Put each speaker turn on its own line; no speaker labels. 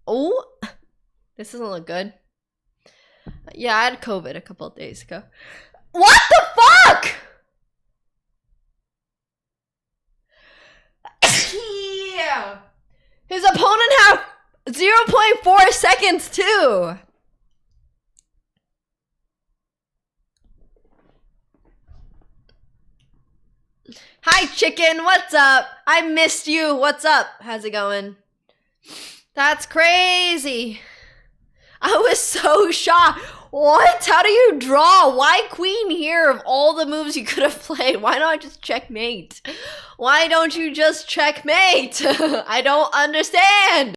Oh, this doesn't look good. Yeah, I had COVID a couple of days ago. What the fuck? Yeah. His opponent had 0.4 seconds too. Hi, chicken. What's up? I missed you. What's up? How's it going? That's crazy. I was so shocked. What? How do you draw? Why queen here of all the moves you could have played? Why not just checkmate? Why don't you just checkmate? I don't understand.